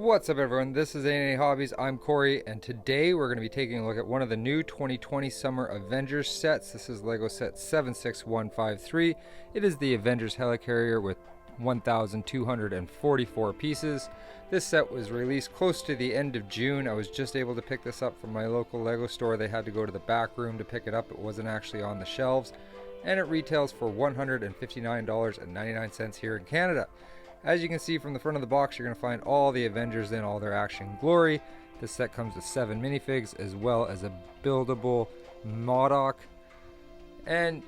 What's up everyone, this is A&A Hobbies, I'm Corey, and today we're going to be taking a look at one of the new 2020 Summer Avengers sets. This is LEGO set 76153. It is the Avengers Helicarrier with 1,244 pieces. This set was released close to the end of June. I was just able to pick this up from my local LEGO store. They had to go to the back room to pick it up. It wasn't actually on the shelves, and it retails for $159.99 here in Canada. As you can see from the front of the box, you're going to find all the Avengers in all their action glory. This set comes with 7 minifigs as well as a buildable Modok and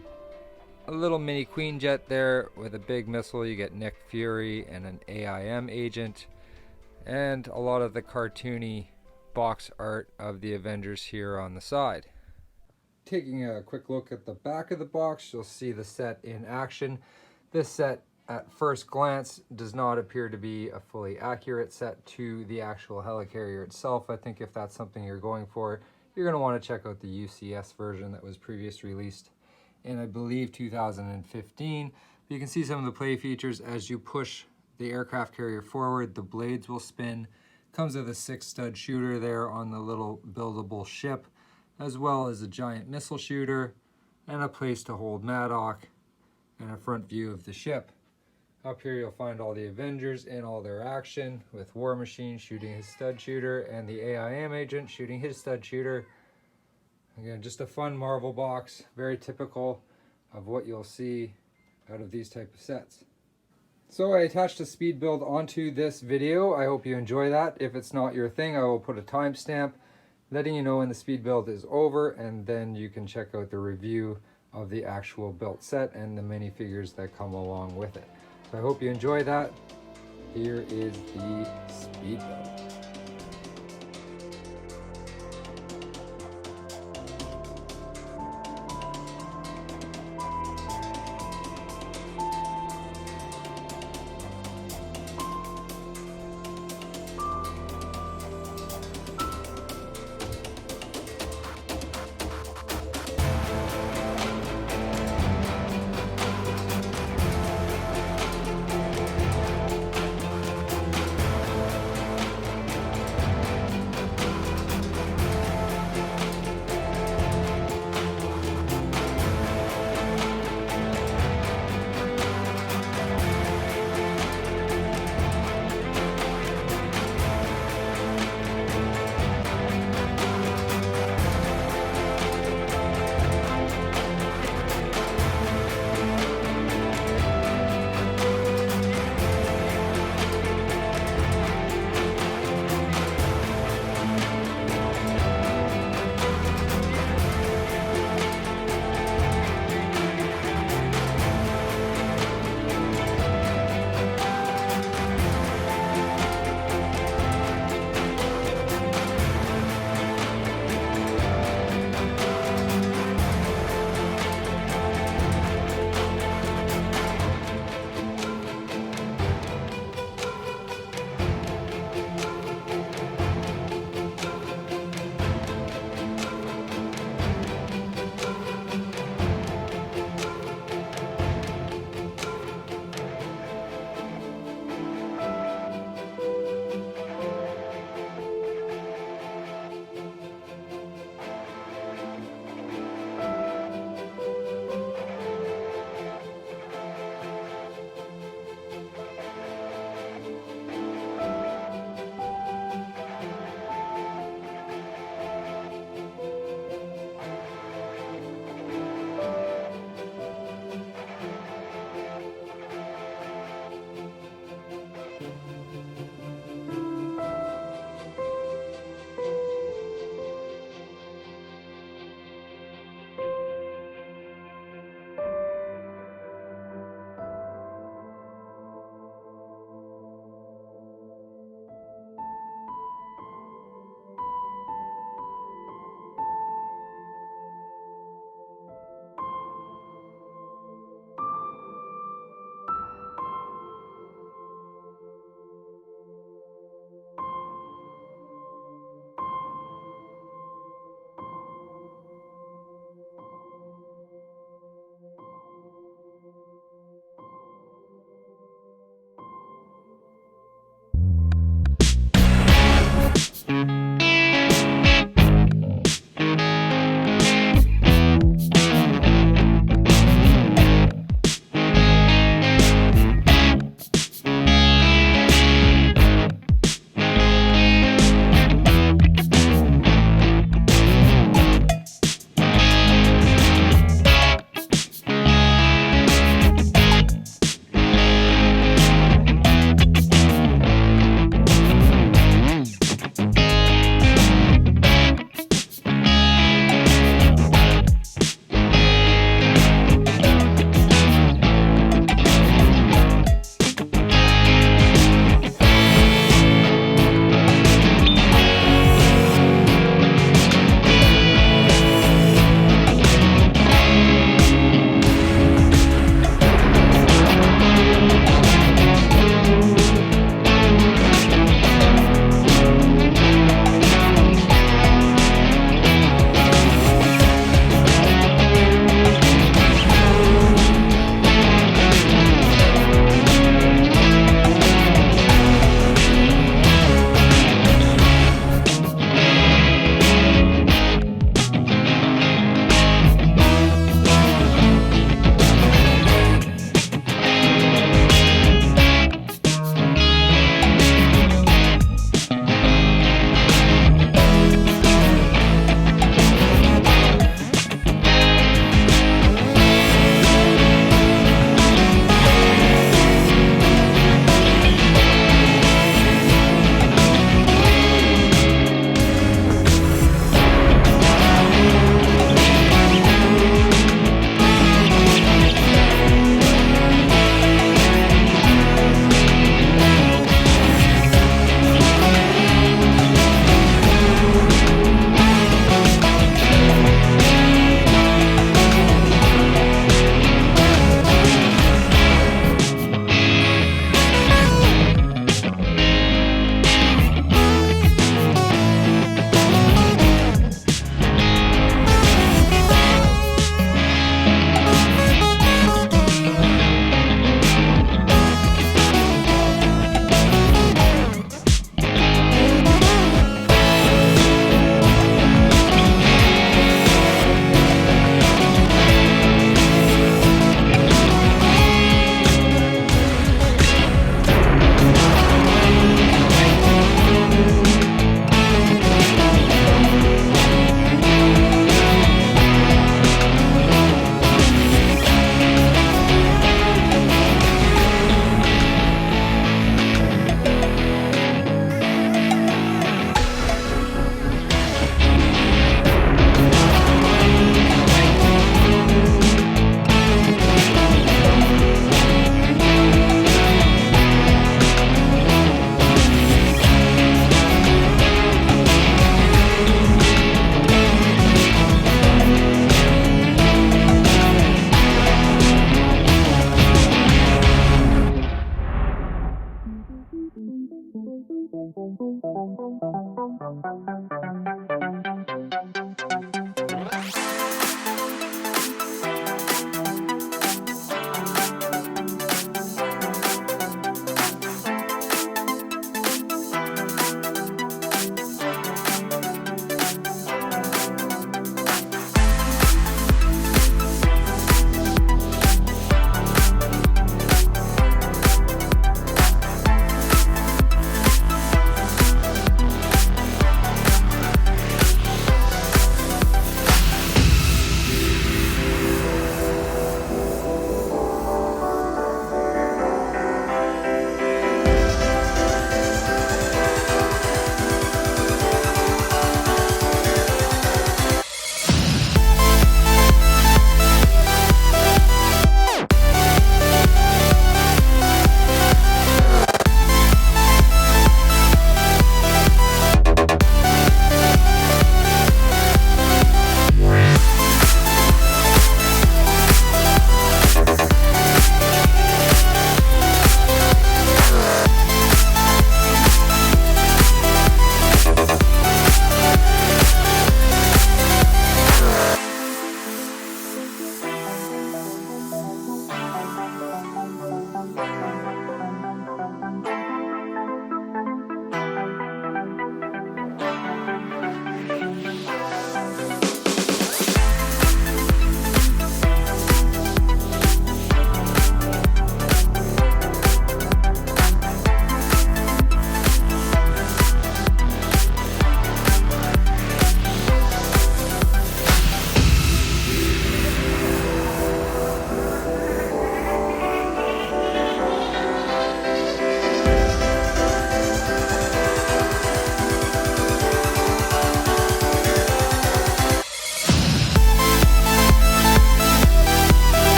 a little mini Queen Jet there with a big missile. You get Nick Fury and an AIM agent and a lot of the cartoony box art of the Avengers here on the side. Taking a quick look at the back of the box, you'll see the set in action. This set at first glance does not appear to be a fully accurate set to the actual Helicarrier itself. I think if that's something you're going for, you're going to want to check out the UCS version that was previously released in, I believe, 2015. But you can see some of the play features as you push the aircraft carrier forward. The blades will spin. Comes with a 6-stud shooter there on the little buildable ship, as well as a giant missile shooter and a place to hold Modok and a front view of the ship. Up here you'll find all the Avengers in all their action, with War Machine shooting his stud shooter and the AIM agent shooting his stud shooter. Again, just a fun Marvel box, very typical of what you'll see out of these type of sets. So I attached a speed build onto this video. I hope you enjoy that. If it's not your thing, I will put a timestamp letting you know when the speed build is over, and then you can check out the review of the actual built set and the minifigures that come along with it. I hope you enjoy that. Here is the speed build.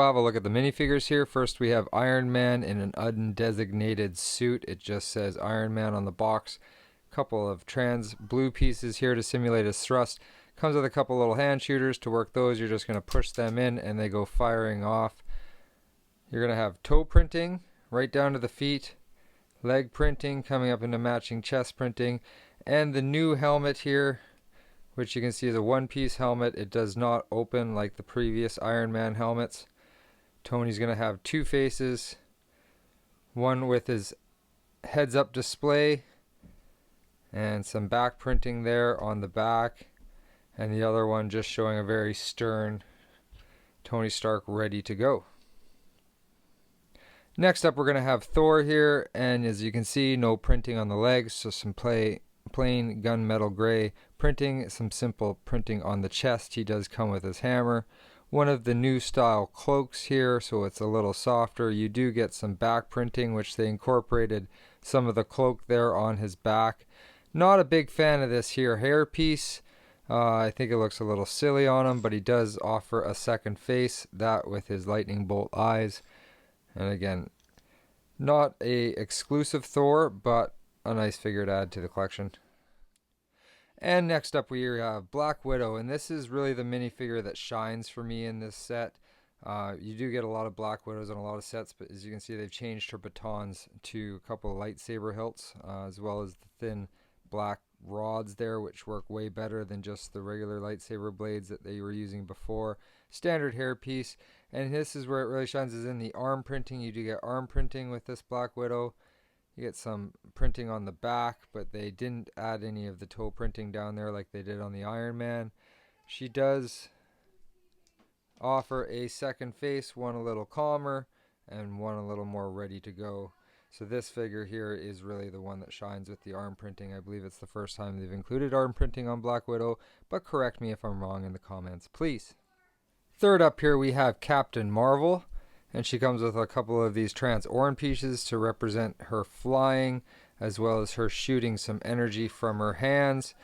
go have a look at the minifigures here. First we have Iron Man in an undesignated suit. It just says Iron Man on the box. Couple of trans blue pieces here to simulate his thrust. Comes with a couple little hand shooters. To work those, you're just going to push them in and they go firing off. You're going to have toe printing right down to the feet. Leg printing coming up into matching chest printing. And the new helmet here, which you can see is a one-piece helmet. It does not open like the previous Iron Man helmets. Tony's going to have two faces. One with his heads-up display and some back printing there on the back. And the other one just showing a very stern Tony Stark ready to go. Next up we're going to have Thor here, and as you can see, no printing on the legs, so some plain gunmetal gray printing, some simple printing on the chest. He does come with his hammer. One of the new style cloaks here, so it's a little softer. You do get some back printing, which they incorporated some of the cloak there on his back. Not a big fan of this here hair piece. I think it looks a little silly on him, but he does offer a second face, that with his lightning bolt eyes. And again, not a exclusive Thor, but a nice figure to add to the collection. And next up we have Black Widow, and this is really the minifigure that shines for me in this set. You do get a lot of Black Widows in a lot of sets, but as you can see, they've changed her batons to a couple of lightsaber hilts, as well as the thin black rods there, which work way better than just the regular lightsaber blades that they were using before. Standard hair piece, and this is where it really shines, is in the arm printing. You do get arm printing with this Black Widow. You get some printing on the back, but they didn't add any of the toe printing down there like they did on the Iron Man. She does offer a second face, one a little calmer and one a little more ready to go. So this figure here is really the one that shines with the arm printing. I believe it's the first time they've included arm printing on Black Widow, but correct me if I'm wrong in the comments, please. Third up here we have Captain Marvel, and she comes with a couple of these trans orange pieces to represent her flying, as well as her shooting some energy from her hands.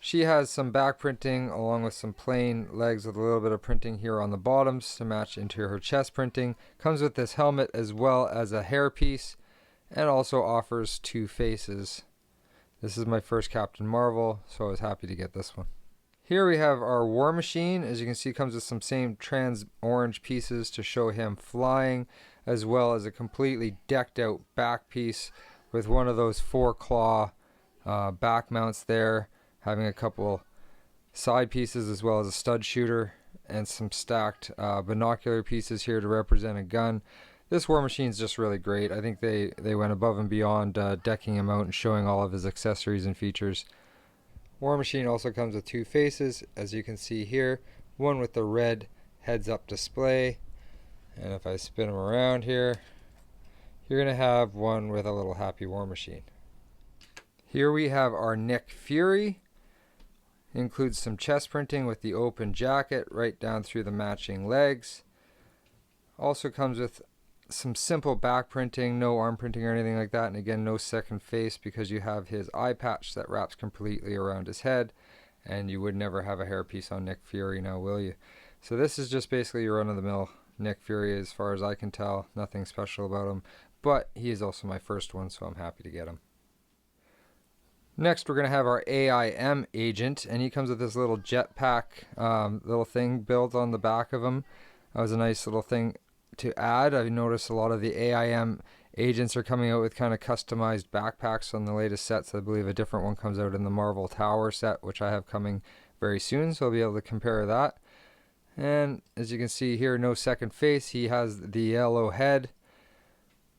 She has some back printing along with some plain legs with a little bit of printing here on the bottoms to match into her chest printing. Comes with this helmet as well as a hair piece, and also offers two faces. This is my first Captain Marvel, so I was happy to get this one. Here we have our War Machine. As you can see, comes with some same trans orange pieces to show him flying, as well as a completely decked out back piece with one of those 4-claw back mounts there, having a couple side pieces as well as a stud shooter and some stacked binocular pieces here to represent a gun. This War Machine is just really great. I think they went above and beyond decking him out and showing all of his accessories and features. War Machine also comes with two faces, as you can see here. One with the red heads-up display, and if I spin him around here, you're going to have one with a little happy War Machine. Here we have our Nick Fury. Includes some chest printing with the open jacket right down through the matching legs. Also comes with some simple back printing, no arm printing or anything like that, and again no second face because you have his eye patch that wraps completely around his head, and you would never have a hairpiece on Nick Fury now, will you? So this is just basically your run-of-the-mill Nick Fury as far as I can tell. Nothing special about him, but he is also my first one, so I'm happy to get him. Next we're going to have our AIM agent, and he comes with this little jetpack little thing built on the back of him. That was a nice little thing to add. I've noticed a lot of the AIM agents are coming out with kind of customized backpacks on the latest sets. I believe a different one comes out in the Marvel Tower set, which I have coming very soon, so I'll be able to compare that. And as you can see here, no second face. He has the yellow head.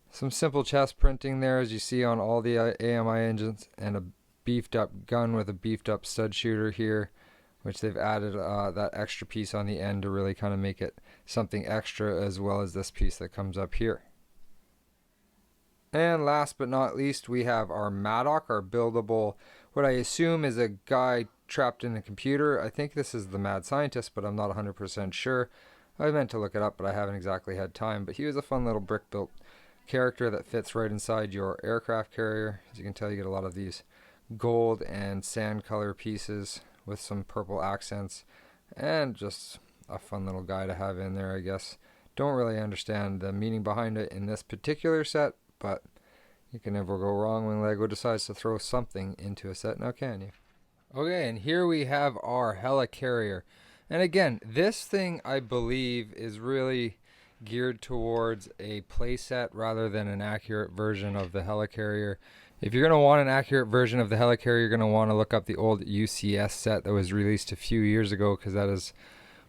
Some simple chest printing there, as you see on all the AMI engines, and a beefed up gun with a beefed up stud shooter here, which they've added that extra piece on the end to really kind of make it something extra, as well as this piece that comes up here. And last but not least, we have our Modok, our buildable, what I assume is a guy trapped in a computer. I think this is the mad scientist, but I'm not 100% sure. I meant to look it up, but I haven't exactly had time. But he was a fun little brick built character that fits right inside your aircraft carrier. As you can tell, you get a lot of these gold and sand color pieces with some purple accents, and just a fun little guy to have in there, I guess, Don't really understand the meaning behind it in this particular set, but you can never go wrong when LEGO decides to throw something into a set, now can you? Okay, and here we have our Helicarrier. And again, this thing I believe is really geared towards a playset rather than an accurate version of the Helicarrier. If you're going to want an accurate version of the Helicarrier, you're going to want to look up the old UCS set that was released a few years ago, because that is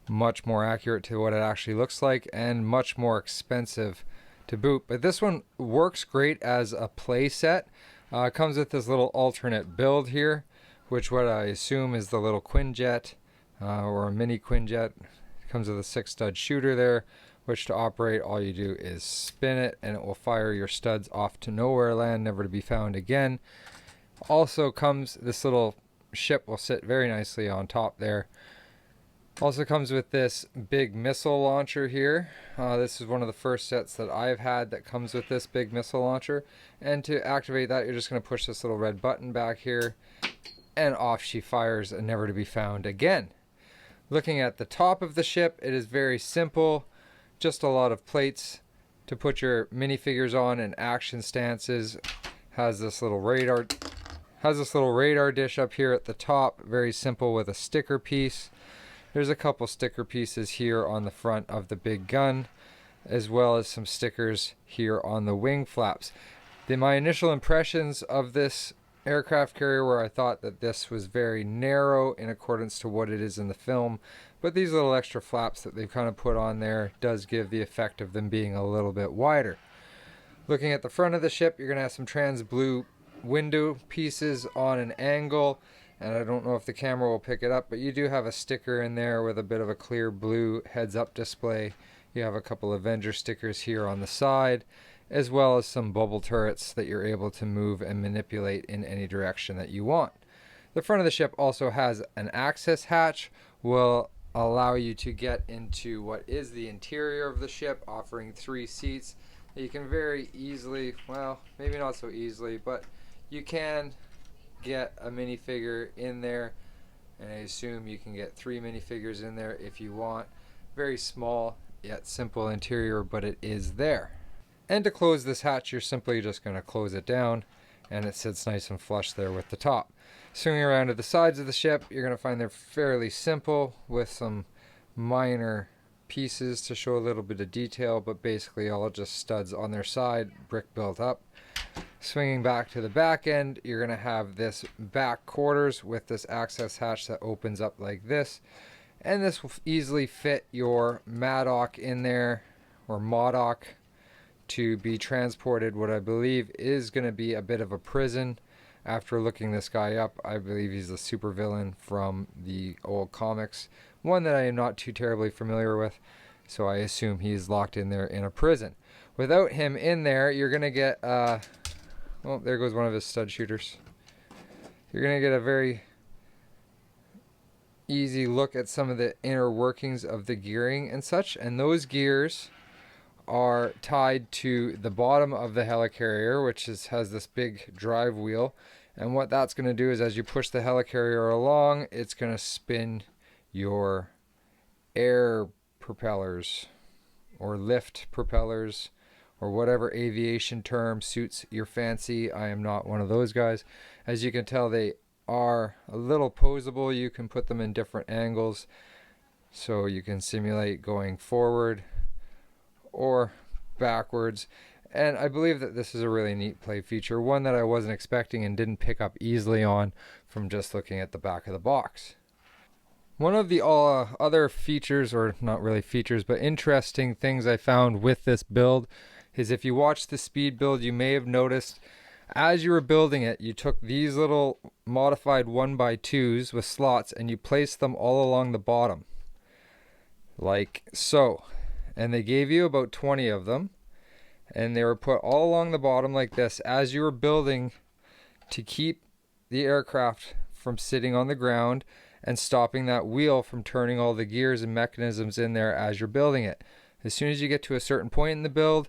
much more accurate to what it actually looks like and much more expensive to boot. But this one works great as a play set. It comes with this little alternate build here, which what I assume is the little Quinjet or a mini Quinjet. It comes with a 6-stud shooter there, which to operate all you do is spin it and it will fire your studs off to nowhere land, never to be found again. Also comes this little ship, will sit very nicely on top there. Also comes with this big missile launcher here. This is one of the first sets that I've had that comes with this big missile launcher. And to activate that, you're just going to push this little red button back here, and off she fires and never to be found again. Looking at the top of the ship, it is very simple. Just a lot of plates to put your minifigures on and action stances. Has this little radar dish up here at the top. Very simple with a sticker piece. There's a couple sticker pieces here on the front of the big gun, as well as some stickers here on the wing flaps. My initial impressions of this aircraft carrier were I thought that this was very narrow in accordance to what it is in the film, but these little extra flaps that they've kind of put on there does give the effect of them being a little bit wider. Looking at the front of the ship, you're going to have some trans blue window pieces on an angle, and I don't know if the camera will pick it up, but you do have a sticker in there with a bit of a clear blue heads-up display. You have a couple Avengers stickers here on the side, as well as some bubble turrets that you're able to move and manipulate in any direction that you want. The front of the ship also has an access hatch, will allow you to get into what is the interior of the ship, offering 3 seats that you can very easily, well, maybe not so easily, but you can get a minifigure in there, and I assume you can get 3 minifigures in there if you want. Very small yet simple interior, but it is there. And to close this hatch, you're simply just going to close it down, and it sits nice and flush there with the top. Swinging around to the sides of the ship, you're going to find they're fairly simple with some minor pieces to show a little bit of detail, but basically all just studs on their side, brick built up. Swinging back to the back end, you're going to have this back quarters with this access hatch that opens up like this, and this will easily fit your Modok in there, or Modok, to be transported what I believe is going to be a bit of a prison. After looking this guy up, I believe he's a supervillain from the old comics, one that I am not too terribly familiar with, so I assume he's locked in there in a prison. Without him in there, you're going to get well, there goes one of his stud shooters. You're going to get a very easy look at some of the inner workings of the gearing and such, and those gears are tied to the bottom of the Helicarrier, which has this big drive wheel, and what that's going to do is as you push the Helicarrier along, it's going to spin your air propellers or lift propellers or whatever aviation term suits your fancy. I am not one of those guys. As you can tell, they are a little posable. You can put them in different angles so you can simulate going forward or backwards, and I believe that this is a really neat play feature, one that I wasn't expecting and didn't pick up easily on from just looking at the back of the box. One of the other features, or not really features, but interesting things I found with this build is if you watch the speed build, you may have noticed as you were building it, you took these little modified 1x2s with slots and you placed them all along the bottom, like so. And they gave you about 20 of them, and they were put all along the bottom like this as you were building, to keep the aircraft from sitting on the ground and stopping that wheel from turning all the gears and mechanisms in there as you're building it. As soon as you get to a certain point in the build,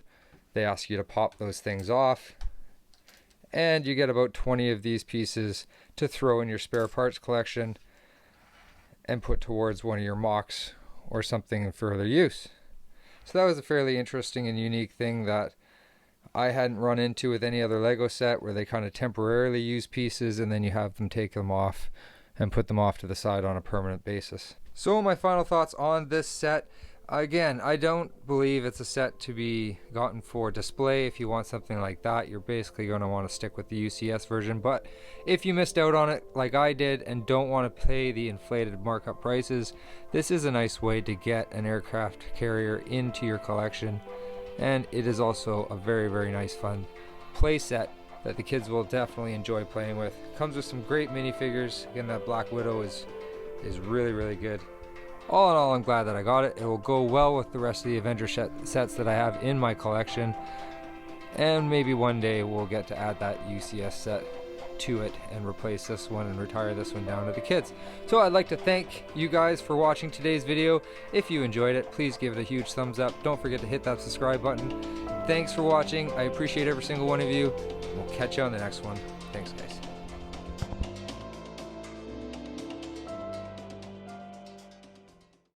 they ask you to pop those things off, and you get about 20 of these pieces to throw in your spare parts collection and put towards one of your mocks or something in further use. So that was a fairly interesting and unique thing that I hadn't run into with any other Lego set, where they kind of temporarily use pieces and then you have them take them off and put them off to the side on a permanent basis. So my final thoughts on this set. Again, I don't believe it's a set to be gotten for display. If you want something like that, you're basically going to want to stick with the UCS version. But if you missed out on it like I did and don't want to pay the inflated markup prices, this is a nice way to get an aircraft carrier into your collection. And it is also a very, very nice fun play set that the kids will definitely enjoy playing with. Comes with some great minifigures. Again, that Black Widow is really, really good. All in all, I'm glad that I got it. It will go well with the rest of the Avenger sets that I have in my collection. And maybe one day we'll get to add that UCS set to it and replace this one and retire this one down to the kids. So I'd like to thank you guys for watching today's video. If you enjoyed it, please give it a huge thumbs up. Don't forget to hit that subscribe button. Thanks for watching. I appreciate every single one of you. We'll catch you on the next one. Thanks, guys.